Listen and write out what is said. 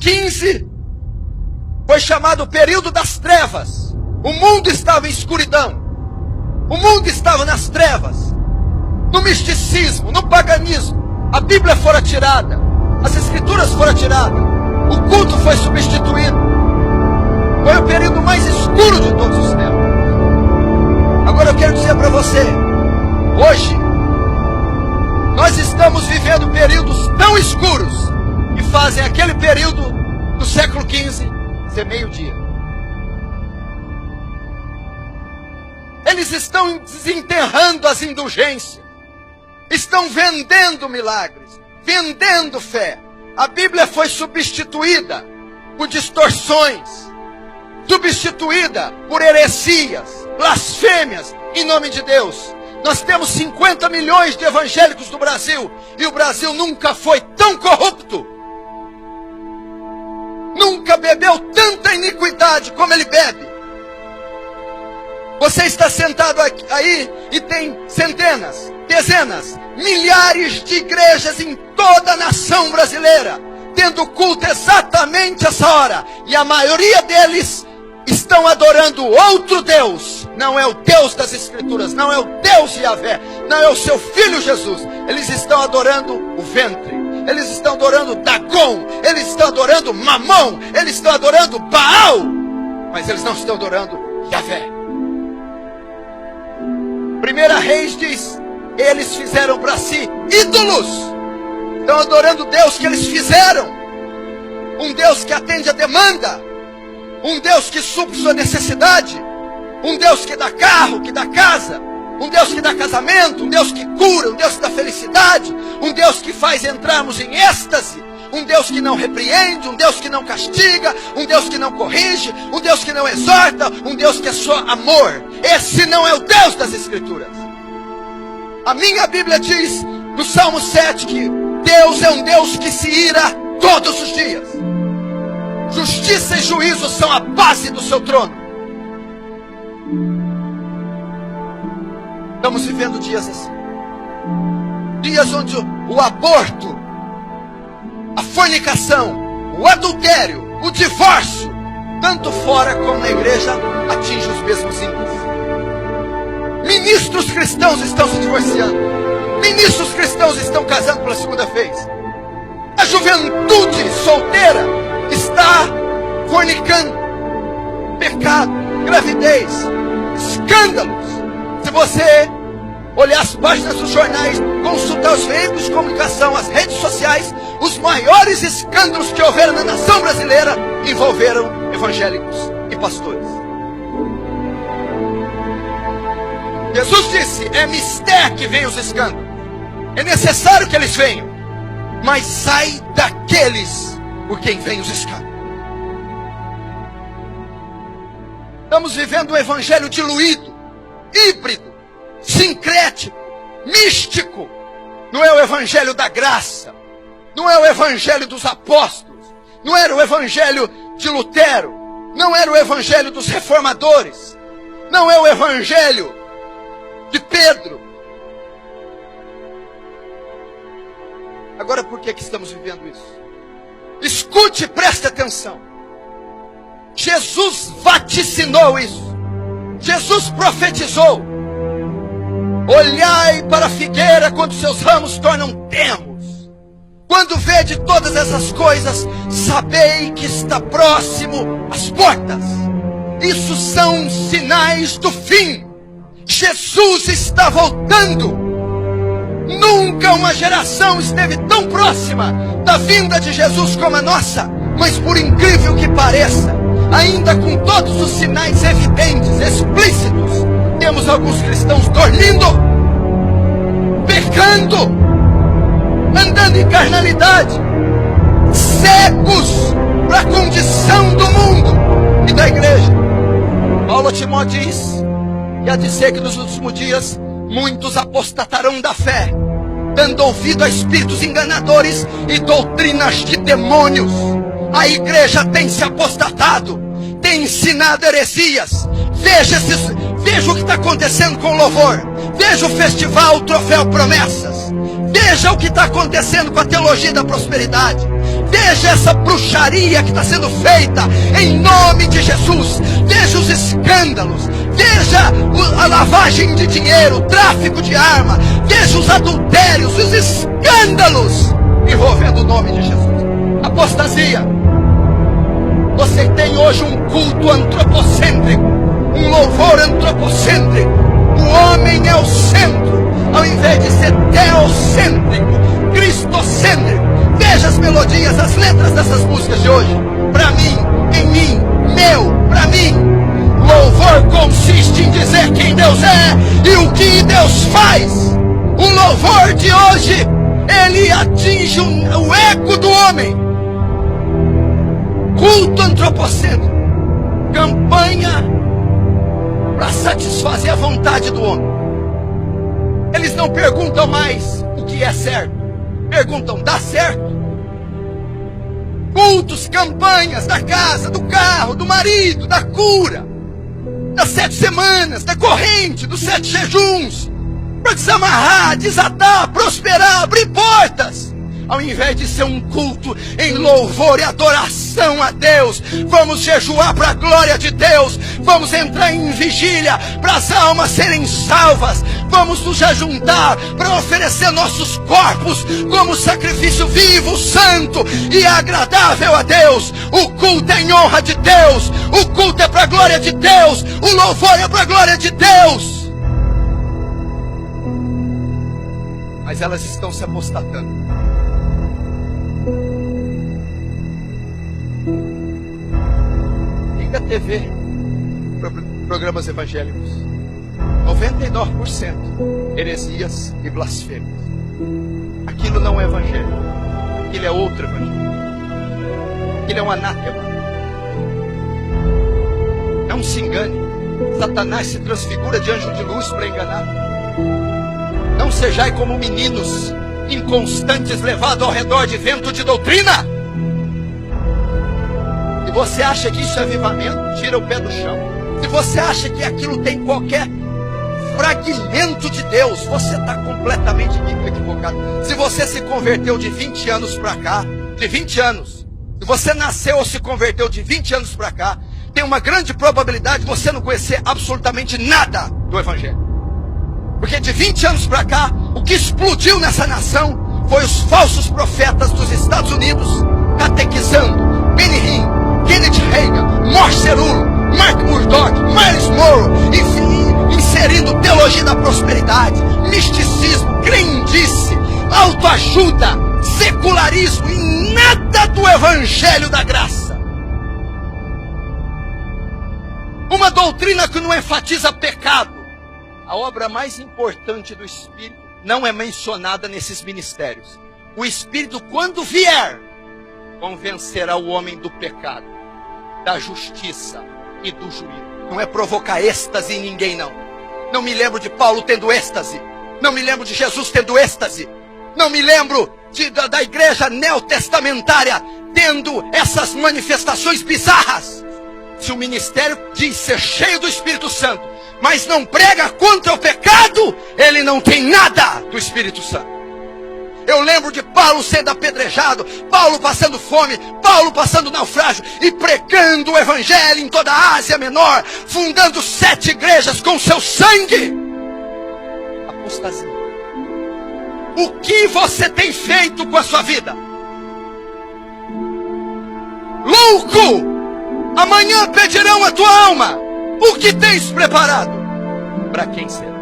XV foi chamado o período das trevas. O mundo estava em escuridão. O mundo estava nas trevas, no misticismo, no paganismo. A Bíblia fora tirada, as Escrituras foram tiradas, o culto foi substituído. Foi o período mais escuro de todos os tempos. Agora eu quero dizer para você, hoje, nós estamos vivendo períodos tão escuros que fazem aquele período do século XV ser meio-dia. Eles estão desenterrando as indulgências, estão vendendo milagres, vendendo fé. A Bíblia foi substituída por distorções, substituída por heresias, blasfêmias, em nome de Deus. Nós temos 50 milhões de evangélicos no Brasil, e o Brasil nunca foi tão corrupto. Nunca bebeu tanta iniquidade como ele bebe. Você está sentado aí e tem centenas, dezenas, milhares de igrejas em toda a nação brasileira, tendo culto exatamente essa hora. E a maioria deles estão adorando outro Deus. Não é o Deus das Escrituras, não é o Deus de Yahvé, não é o seu Filho Jesus. Eles estão adorando o ventre, eles estão adorando Dagon, eles estão adorando Mamon, eles estão adorando Baal, mas eles não estão adorando Yahvé. 1 Reis diz, eles fizeram para si ídolos. Estão adorando Deus que eles fizeram. Um Deus que atende a demanda. Um Deus que supre sua necessidade. Um Deus que dá carro, que dá casa. Um Deus que dá casamento. Um Deus que cura, um Deus que dá felicidade. Um Deus que faz entrarmos em êxtase. Um Deus que não repreende, um Deus que não castiga, um Deus que não corrige, um Deus que não exorta, um Deus que é só amor. Esse não é o Deus das Escrituras. A minha Bíblia diz, no Salmo 7, que Deus é um Deus que se ira todos os dias. Justiça e juízo são a base do seu trono. Estamos vivendo dias assim. Dias onde o aborto, a fornicação, o adultério, o divórcio, tanto fora como na igreja, atinge os mesmos índices. Ministros cristãos estão se divorciando. Ministros cristãos estão casando pela segunda vez. A juventude solteira está fornicando. Pecado, gravidez, escândalos. Se você olhar as páginas dos jornais, consultar os veículos de comunicação, as redes sociais, os maiores escândalos que houveram na nação brasileira envolveram evangélicos e pastores. Jesus disse, é mistério que venham os escândalos. É necessário que eles venham. Mas sai daqueles por quem vem os escândalos. Estamos vivendo um evangelho diluído, híbrido, sincrético, místico. Não é o evangelho da graça. Não é o evangelho dos apóstolos. Não era o evangelho de Lutero. Não era o evangelho dos reformadores. Não é o evangelho de Pedro. Agora por que estamos vivendo isso? Escute e preste atenção. Jesus vaticinou isso. Jesus profetizou. Olhai para a figueira quando seus ramos tornam termos. Quando vede todas essas coisas, sabei que está próximo às portas. Isso são sinais do fim. Jesus está voltando. Nunca uma geração esteve tão próxima da vinda de Jesus como a nossa. Mas por incrível que pareça, ainda com todos os sinais evidentes, explícitos, temos alguns cristãos dormindo, pecando, andando em carnalidade, cegos para a condição do mundo e da igreja. Paulo a Timóteo diz que há de ser que nos últimos dias muitos apostatarão da fé, dando ouvido a espíritos enganadores e doutrinas de demônios. A igreja tem se apostatado, tem ensinado heresias. Veja o que está acontecendo com o louvor. Veja o festival, o Troféu Promessas. Veja o que está acontecendo com a teologia da prosperidade. Veja essa bruxaria que está sendo feita em nome de Jesus. Veja os escândalos. Veja a lavagem de dinheiro, o tráfico de arma. Veja os adultérios, os escândalos envolvendo o nome de Jesus. Apostasia. Você tem hoje um culto antropocêntrico, um louvor antropocêntrico. O homem é o centro, ao invés de ser teocêntrico, cristocêntrico. Veja as melodias, as letras dessas músicas de hoje. Para mim, em mim, meu, para mim. Louvor consiste em dizer quem Deus é e o que Deus faz. O louvor de hoje, ele atinge o ego do homem. Culto antropocêntrico, campanha para satisfazer a vontade do homem. Eles não perguntam mais o que é certo, perguntam: dá certo? Cultos, campanhas da casa, do carro, do marido, da cura, das 7 semanas, da corrente, dos 7 jejuns, para desamarrar, desatar, prosperar, abrir portas. Ao invés de ser um culto em louvor e adoração a Deus, vamos jejuar para a glória de Deus, vamos entrar em vigília para as almas serem salvas, vamos nos ajuntar para oferecer nossos corpos como sacrifício vivo, santo e agradável a Deus. O culto é em honra de Deus, o culto é para a glória de Deus, o louvor é para a glória de Deus. Mas elas estão se apostatando. Liga a TV, programas evangélicos, 99% heresias e blasfêmias. Aquilo não é evangelho, aquilo é outro evangelho, aquilo é um anátema. Não se engane, Satanás se transfigura de anjo de luz para enganar. Não sejais como meninos inconstantes, levados ao redor de vento de doutrina. Se você acha que isso é avivamento, tira o pé do chão. Se você acha que aquilo tem qualquer fragmento de Deus, você está completamente equivocado. Se você se converteu de 20 anos para cá, de 20 anos, se você nasceu ou se converteu de 20 anos para cá, tem uma grande probabilidade de você não conhecer absolutamente nada do Evangelho. Porque de 20 anos para cá, o que explodiu nessa nação foi os falsos profetas dos Estados Unidos catequizando Benny Hinn, Kenneth Hagin, Morse Cerullo, Mark Murdock, Miles Monroe, inserindo teologia da prosperidade, misticismo, crendice, autoajuda, secularismo e nada do evangelho da graça. Uma doutrina que não enfatiza pecado. A obra mais importante do Espírito não é mencionada nesses ministérios. O Espírito, quando vier, convencerá o homem do pecado, da justiça e do juízo. Não é provocar êxtase em ninguém, não. Não me lembro de Paulo tendo êxtase. Não me lembro de Jesus tendo êxtase. Não me lembro da igreja neotestamentária tendo essas manifestações bizarras. Se o ministério diz ser cheio do Espírito Santo, mas não prega contra o pecado, ele não tem nada do Espírito Santo. Eu lembro de Paulo sendo apedrejado, Paulo passando fome, Paulo passando naufrágio e pregando o evangelho em toda a Ásia Menor, fundando 7 igrejas com seu sangue. Apostasia. O que você tem feito com a sua vida? Louco! Amanhã pedirão a tua alma. O que tens preparado? Para quem será?